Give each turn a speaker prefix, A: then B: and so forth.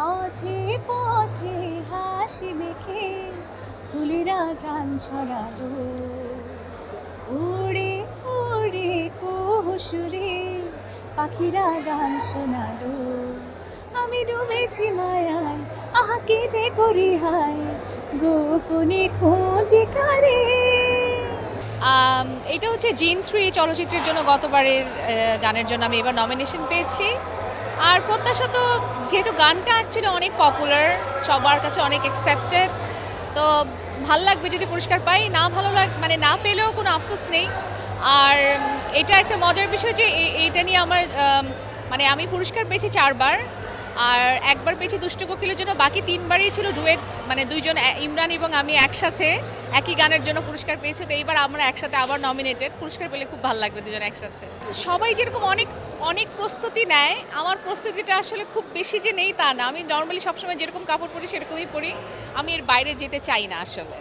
A: পথে পথে হাসি মেখে ফুলেরা গান ছড়ালো, উড়ে উড়ে কুহুসুরে পাখিরা গান শোনালো। আমি ডুবেছি মায়ায়, আহা কি যে করি হায়, গোপনে খোঁজে কারে। এটা হচ্ছে জিন 3 চলচ্চিত্রের জন্য গতবারের গানের জন্য আমি এবার নমিনেশন পেয়েছি। আর প্রত্যাশা তো, যেহেতু গানটা অ্যাকচুয়ালি অনেক পপুলার, সবার কাছে অনেক অ্যাকসেপ্টেড, তো ভাল লাগবে যদি পুরস্কার পাই। না ভালো মানে না পেলেও কোনো আফসোস নেই। আর এটা একটা মজার বিষয় যে এইটা নিয়ে আমার মানে আমি পুরস্কার পেয়েছি 4 বার, আর একবার পেয়েছি দুষ্টু কোকিলের জন্য, বাকি 3 বারই ছিল ডুয়েট, মানে দুইজন ইমরান এবং আমি একসাথে একই গানের জন্য পুরস্কার পেয়েছি। তো এইবার আমরা একসাথে আবার নমিনেটেড, পুরস্কার পেলে খুব ভালো লাগবে দুজন একসাথে। সবাই যেরকম অনেক অনেক প্রস্তুতি নেয়, আমার প্রস্তুতিটা আসলে খুব বেশি যে নেই তা না। আমি নর্মালি সবসময় যেরকম কাপড় পরি সেরকমই পরি, আমি এর বাইরে যেতে চাই না আসলে।